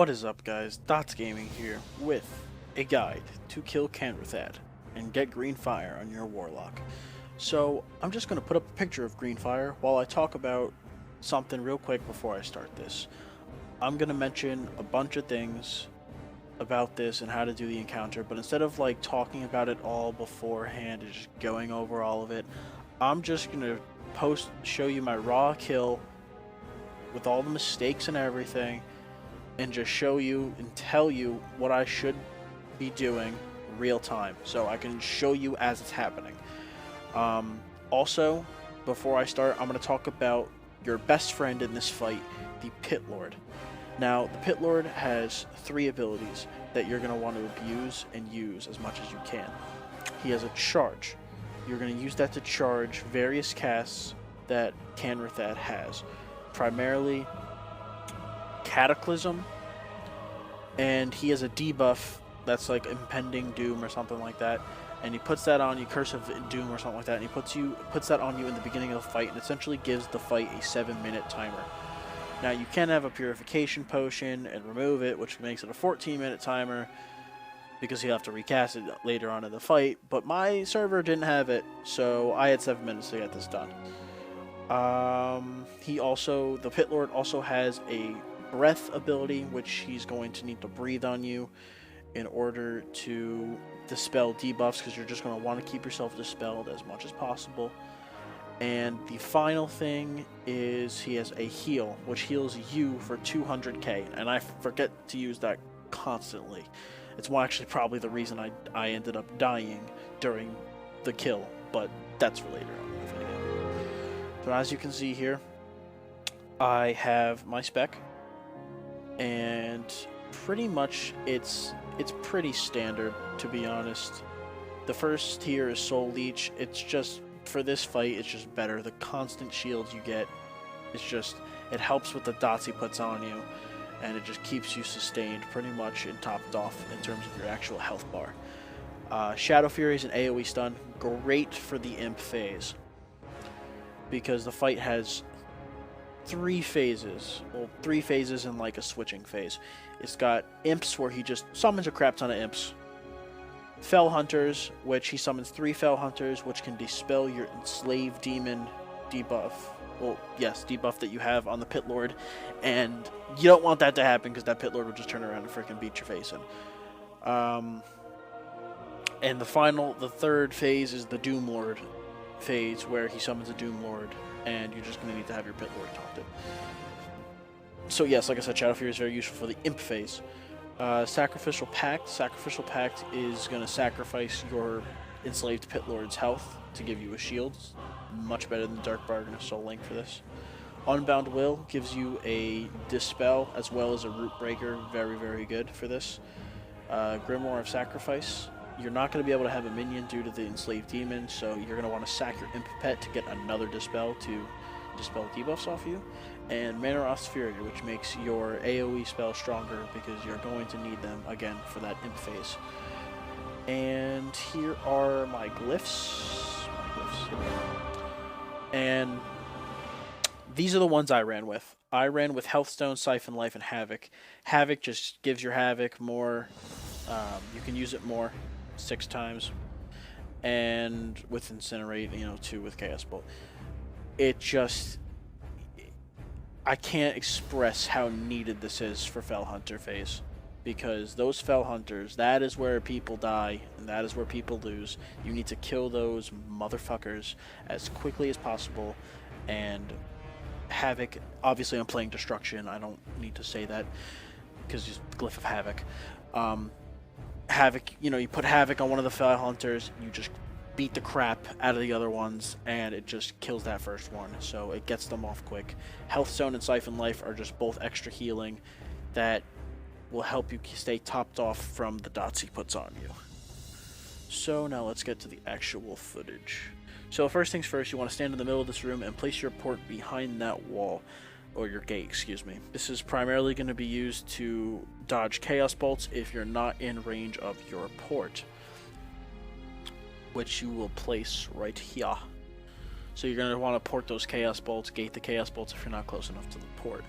What is up, guys? Dottz Gaming here with a guide to kill Kanrethad and get green fire on your Warlock. So I'm just going to put up a picture of green fire while I talk about something real quick before I start this. I'm going to mention a bunch of things about this and how to do the encounter, but instead of like talking about it all beforehand and just going over all of it, I'm just going to show you my raw kill with all the mistakes and everything, and just show you and tell you what I should be doing real time, so I can show you as it's happening. Also, before I start, I'm going to talk about your best friend in this fight, the Pit Lord. Now, the Pit Lord has 3 abilities that you're going to want to abuse and use as much as you can. He has a charge. You're going to use that to charge various casts that Kanrethad has. Primarily Cataclysm, and he has a debuff that's like Impending Doom or something like that, and he puts that on you, Curse of Doom or something like that, and he puts that on you in the beginning of the fight, and essentially gives the fight a 7-minute timer. Now, you can have a Purification Potion and remove it, which makes it a 14-minute timer, because you have to recast it later on in the fight, but my server didn't have it, so I had 7 minutes to get this done. The Pit Lord also has a breath ability, which he's going to need to breathe on you in order to dispel debuffs, because you're just going to want to keep yourself dispelled as much as possible. And the final thing is he has a heal, which heals you for 200k, and I forget to use that constantly. It's actually probably the reason I ended up dying during the kill, but that's for later on in the video. So as you can see here, I have my spec, and pretty much it's pretty standard, to be honest. The first tier is Soul Leech. It's just, for this fight, it's just better. The constant shields you get, it helps with the dots he puts on you, and it just keeps you sustained pretty much and topped off in terms of your actual health bar. Shadow Fury is an AoE stun, great for the imp phase, because the fight has 3 phases. Well, 3 phases and like a switching phase. It's got imps, where he just summons a crap ton of imps. Fell Hunters, which he summons 3 Fell Hunters, which can dispel your Enslaved Demon debuff. Well, yes, debuff that you have on the Pit Lord. And you don't want that to happen, because that Pit Lord will just turn around and freaking beat your face in. And the third phase is the Doom Lord phase, where he summons a Doom Lord, and you're just going to need to have your Pit Lord taunted. So yes, like I said, Shadow Fury is very useful for the imp phase. Sacrificial Pact. Sacrificial Pact is going to sacrifice your enslaved Pit Lord's health to give you a shield. Much better than Dark Bargain or Soul Link for this. Unbound Will gives you a Dispel as well as a Root Breaker. Very, very good for this. Grimoire of Sacrifice. You're not going to be able to have a minion due to the Enslaved Demon, so you're going to want to sack your Imp Pet to get another Dispel to dispel debuffs off you. And Manaroth's Fury, which makes your AoE spell stronger, because you're going to need them again for that Imp phase. And here are my Glyphs. And these are the ones I ran with. I ran with Healthstone, Siphon Life, and Havoc. Havoc just gives your Havoc more. You can use it more. 6 times, and with Incinerate, 2 with Chaos Bolt. I can't express how needed this is for Fell Hunter phase, because those Fell Hunters, that is where people die, and that is where people lose. You need to kill those motherfuckers as quickly as possible, and Havoc, obviously I'm playing Destruction, I don't need to say that, because it's Glyph of Havoc. Havoc, you put Havoc on one of the Fell Hunters, you just beat the crap out of the other ones, and it just kills that first one, so it gets them off quick. Healthstone and Siphon Life are just both extra healing that will help you stay topped off from the dots he puts on you. So now let's get to the actual footage. So first things first, you want to stand in the middle of this room and place your port behind that wall. Or your gate, excuse me. This is primarily going to be used to dodge Chaos Bolts if you're not in range of your port, which you will place right here. So you're going to want to port those Chaos Bolts, gate the Chaos Bolts if you're not close enough to the port.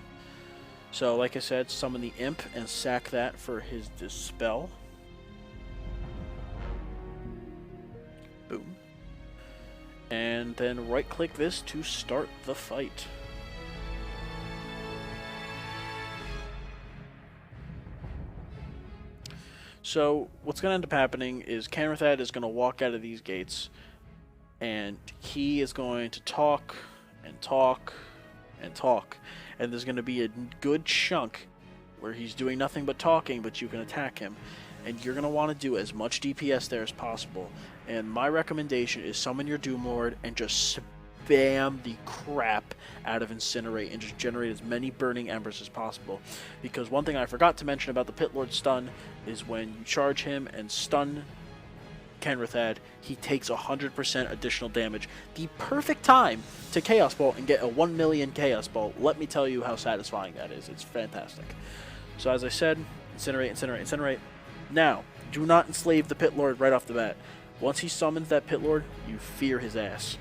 So, like I said, summon the Imp and sack that for his Dispel. Boom. And then right-click this to start the fight. So, what's going to end up happening is Kanrethad is going to walk out of these gates, and he is going to talk and talk and talk. And there's going to be a good chunk where he's doing nothing but talking, but you can attack him. And you're going to want to do as much DPS there as possible. And my recommendation is summon your Doomlord and just spam the crap out of Incinerate and just generate as many Burning Embers as possible. Because one thing I forgot to mention about the Pit Lord stun is when you charge him and stun Kanrethad, he takes 100% additional damage. The perfect time to Chaos Bolt and get a 1 million Chaos Bolt. Let me tell you how satisfying that is. It's fantastic. So as I said, Incinerate, Incinerate, Incinerate. Now, do not enslave the Pit Lord right off the bat. Once he summons that Pit Lord, you fear his ass.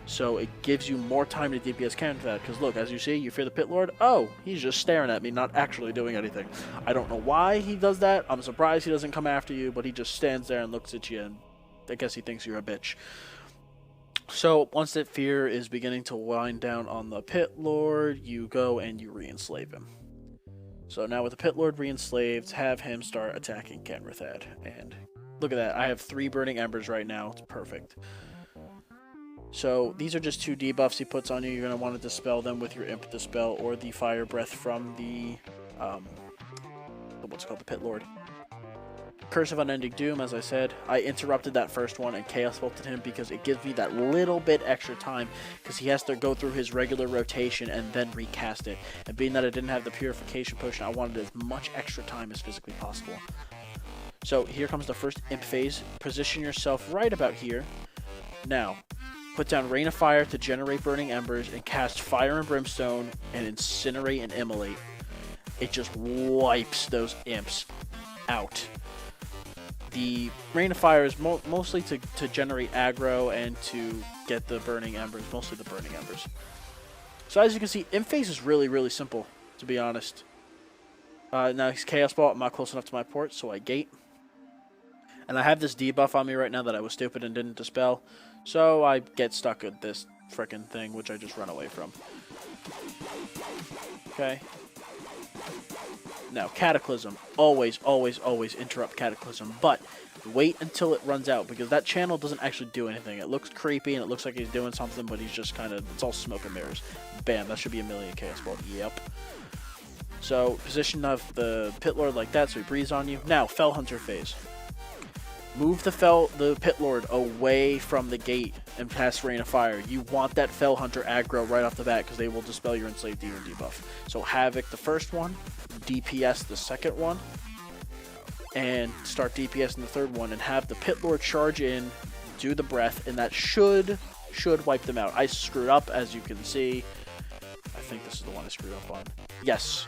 So it gives you more time to DPS Kanrethad. Because look, as you see, you fear the Pit Lord. Oh, he's just staring at me, not actually doing anything. I don't know why he does that. I'm surprised he doesn't come after you, but he just stands there and looks at you, and I guess he thinks you're a bitch. So once that fear is beginning to wind down on the Pit Lord, you go and you re-enslave him. So now with the Pit Lord re-enslaved, have him start attacking Kanrethad. And look at that, I have 3 Burning Embers right now. It's perfect. So these are just 2 debuffs he puts on you. You're going to want to dispel them with your Imp Dispel or the Fire Breath from the, what's it called, the Pit Lord. Curse of Unending Doom, as I said, I interrupted that first one and Chaos Bolted him because it gives me that little bit extra time because he has to go through his regular rotation and then recast it. And being that I didn't have the Purification Potion, I wanted as much extra time as physically possible. So here comes the first Imp phase. Position yourself right about here. Now, put down Rain of Fire to generate Burning Embers and cast Fire and Brimstone and Incinerate and Immolate. It just wipes those imps out. The Rain of Fire is mostly to generate aggro and to get the Burning Embers, mostly the Burning Embers. So as you can see, Imp phase is really, really simple, to be honest. Now he's Chaos Ball. I'm not close enough to my port, so I gate. And I have this debuff on me right now that I was stupid and didn't dispel. So I get stuck at this frickin' thing, which I just run away from. Okay. Now, Cataclysm. Always, always, always interrupt Cataclysm. But wait until it runs out, because that channel doesn't actually do anything. It looks creepy and it looks like he's doing something, but he's just kind of, it's all smoke and mirrors. Bam, that should be a million Chaos Bolt. Yep. So, position of the Pit Lord like that so he breathes on you. Now, Fell Hunter phase. Move the Pit Lord away from the gate and cast Rain of Fire. You want that Fell Hunter aggro right off the bat because they will dispel your Enslaved Demon debuff. So Havoc the first one, DPS the second one, and start DPS in the third one, and have the Pit Lord charge in, do the breath, and that should wipe them out. I screwed up, as you can see. I think this is the one I screwed up on. Yes.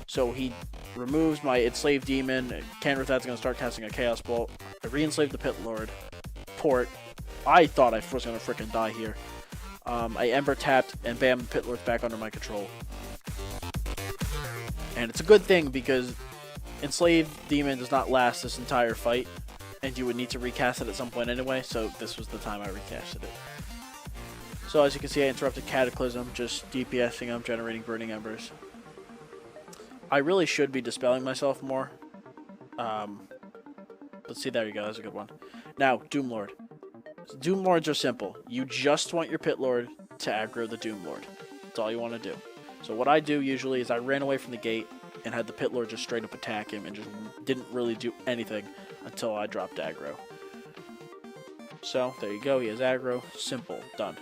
So he removes my Enslaved Demon. Kanrethad's going to start casting a Chaos Bolt. I re-enslave the Pit Lord. Port. I thought I was going to freaking die here. I Ember tapped, and bam, the Pit Lord's back under my control. And it's a good thing because Enslaved Demon does not last this entire fight, and you would need to recast it at some point anyway, so this was the time I recasted it. So as you can see, I interrupted Cataclysm, just DPSing him, generating Burning Embers. I really should be dispelling myself more. Let's see, there you go, that's a good one. Now, Doomlord. Doomlords are simple. You just want your Pit Lord to aggro the Doomlord. That's all you want to do. So what I do usually is I ran away from the gate and had the Pit Lord just straight up attack him and just didn't really do anything until I dropped aggro. So, there you go, he has aggro. Simple, done.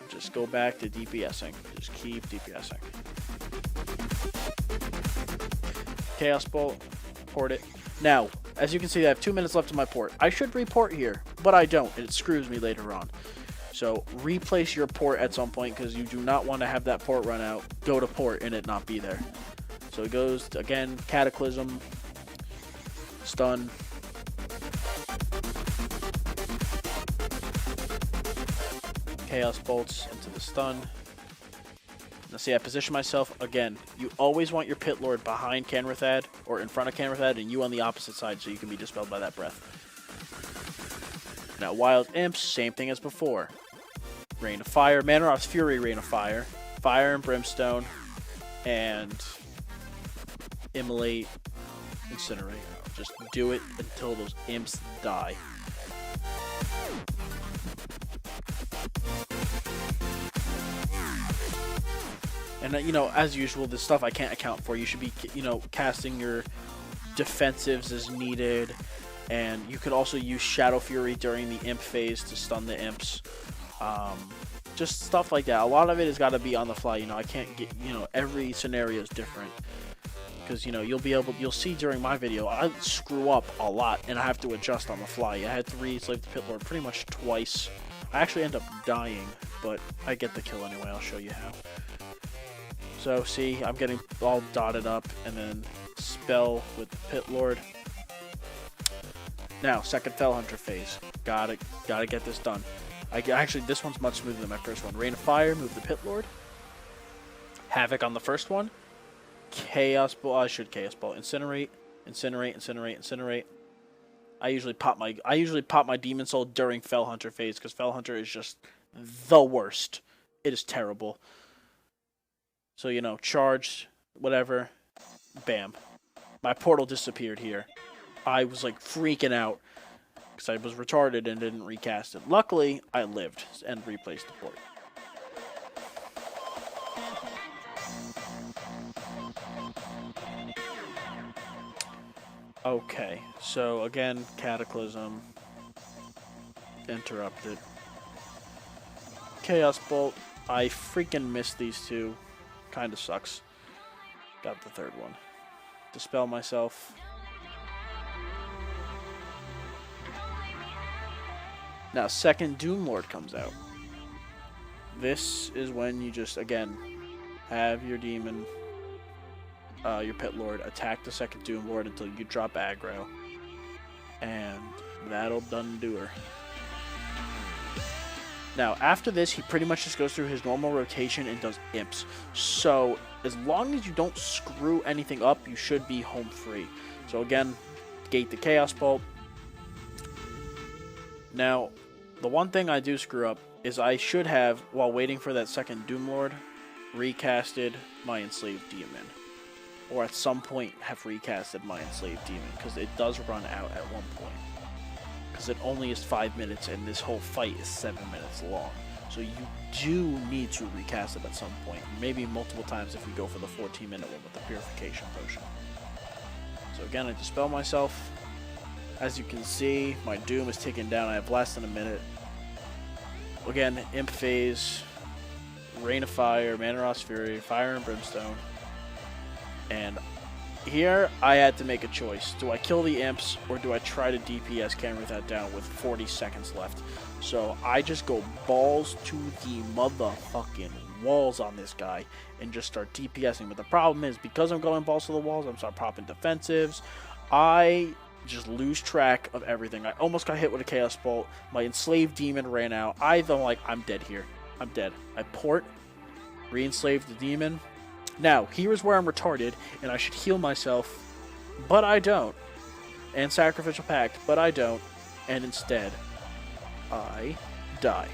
Just go back to DPSing. Just keep DPSing. Chaos Bolt, port it. Now, as you can see, I have 2 minutes left on my port. I should report here, but I don't, and it screws me later on. So, replace your port at some point, because you do not want to have that port run out, go to port, and it not be there. So it goes, to, again, Cataclysm, stun. Chaos Bolts into the stun. Now see, I position myself, again, you always want your Pit Lord behind Kanrethad, or in front of Kanrethad, and you on the opposite side so you can be dispelled by that breath. Now, Wild Imps, same thing as before. Rain of Fire, Manorov's Fury, Rain of Fire, Fire and Brimstone, and Immolate, Incinerate. Just do it until those imps die. And, you know, as usual, this stuff I can't account for. You should be, you know, casting your defensives as needed. And you could also use Shadow Fury during the imp phase to stun the imps. Just stuff like that. A lot of it has got to be on the fly. You know, I can't get, you know, every scenario is different. Because, you know, you'll see during my video, I screw up a lot and I have to adjust on the fly. I had to re-slave the Pit Lord pretty much twice. I actually end up dying, but I get the kill anyway. I'll show you how. So, see, I'm getting all dotted up, and then spell with the Pit Lord. Now, second Fell Hunter phase. Gotta get this done. Actually, this one's much smoother than my first one. Rain of Fire, move the Pit Lord. Havoc on the first one. Chaos Ball. I should Chaos Ball. Incinerate, Incinerate, Incinerate, Incinerate. I usually pop my Demon Soul during Fell Hunter phase because Fell Hunter is just the worst. It is terrible. So, you know, charged, whatever, bam. My portal disappeared here. I was, like, freaking out because I was retarded and didn't recast it. Luckily, I lived and replaced the port. Okay, so, again, Cataclysm, interrupted. Chaos Bolt, I freaking missed these two. Kinda sucks. Got the third one. Dispel myself. Now, second Doom Lord comes out. This is when you just, again, have your demon, your Pit Lord, attack the second Doom Lord until you drop aggro. And that'll done do her. Now, after this, he pretty much just goes through his normal rotation and does imps. So, as long as you don't screw anything up, you should be home free. So again, gate the Chaos Bolt. Now, the one thing I do screw up is I should have, while waiting for that second Doom Lord, recasted my Enslaved Demon. Or at some point have recasted my Enslaved Demon, because it does run out at one point. Because it only is 5 minutes and this whole fight is 7 minutes long. So you do need to recast it at some point. Maybe multiple times if you go for the 14-minute one with the Purification Potion. So again, I dispel myself. As you can see, my Doom is ticking down. I have less than a minute. Again, Imp phase, Rain of Fire, Manorov's Fury, Fire and Brimstone. And here, I had to make a choice. Do I kill the imps, or do I try to DPS Kanrethad down with 40 seconds left? So I just go balls to the motherfucking walls on this guy and just start DPSing. But the problem is, because I'm going balls to the walls, I'm start popping defensives. I just lose track of everything. I almost got hit with a Chaos Bolt. My Enslaved Demon ran out. I'm like, I'm dead here. I'm dead. I port, re-enslave the demon. Now, here's where I'm retarded, and I should heal myself, but I don't. And Sacrificial Pact, but I don't. And instead, I die.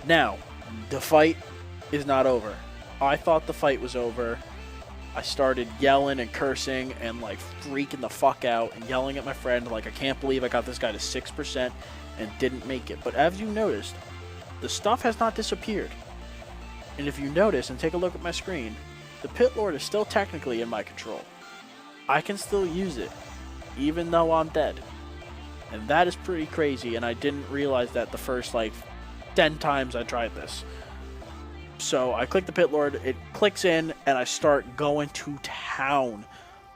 Now, the fight is not over. I thought the fight was over. I started yelling and cursing and, like, freaking the fuck out and yelling at my friend, like, I can't believe I got this guy to 6% and didn't make it. But as you noticed, the stuff has not disappeared. And if you notice and take a look at my screen, the Pit Lord is still technically in my control. I can still use it, even though I'm dead. And that is pretty crazy, and I didn't realize that the first, like, 10 times I tried this. So I click the Pit Lord, it clicks in, and I start going to town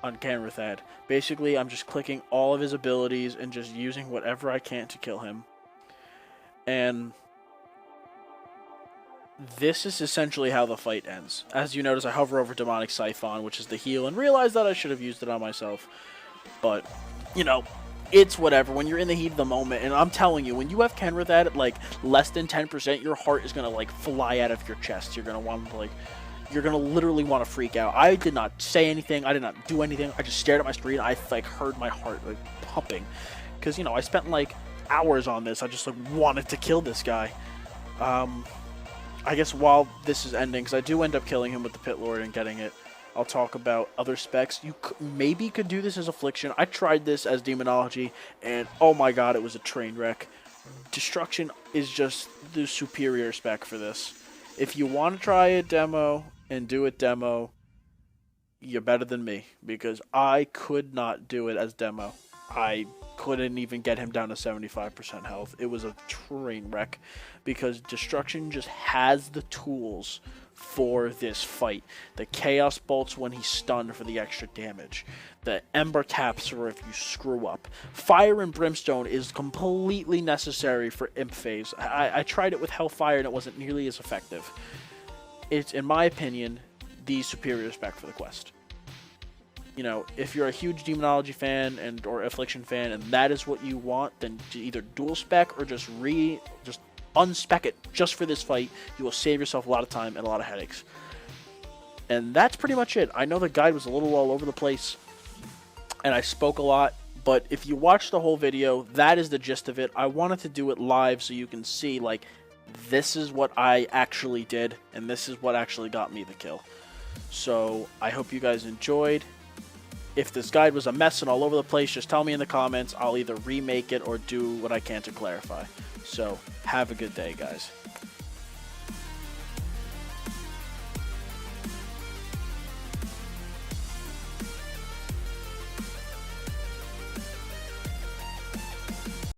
on Kanrethad. Basically, I'm just clicking all of his abilities and just using whatever I can to kill him. And this is essentially how the fight ends. As you notice, I hover over Demonic Siphon, which is the heal, and realize that I should have used it on myself. But, you know, it's whatever when you're in the heat of the moment. And I'm telling you, when you have Kanrethad at like less than 10%, your heart is gonna like fly out of your chest. You're gonna want to like, you're gonna literally want to freak out. I did not say anything. I did not do anything. I just stared at my screen. I like heard my heart like pumping, because you know I spent like hours on this. I just like wanted to kill this guy. I guess while this is ending, because I do end up killing him with the Pit Lord and getting it, I'll talk about other specs. You maybe could do this as Affliction. I tried this as Demonology, and oh my god, it was a train wreck. Destruction is just the superior spec for this. If you want to try a demo and do it demo, you're better than me, because I could not do it as demo. I couldn't even get him down to 75% health. It was a train wreck, because Destruction just has the tools for this fight. The Chaos Bolts when he's stunned for the extra damage. The Ember Caps for if you screw up. Fire and Brimstone is completely necessary for Imp phase. I tried it with Hellfire and it wasn't nearly as effective. It's, in my opinion, the superior spec for the quest. You know, if you're a huge Demonology fan and or Affliction fan and that is what you want, then either dual spec or just unspec it just for this fight. You will save yourself a lot of time and a lot of headaches. And that's pretty much it. I know the guide was a little all over the place and I spoke a lot, but if you watch the whole video, that is the gist of it. I wanted to do it live so you can see, like, this is what I actually did and this is what actually got me the kill. So I hope you guys enjoyed. If this guide was a mess and all over the place, just tell me in the comments. I'll either remake it or do what I can to clarify. So, have a good day, guys.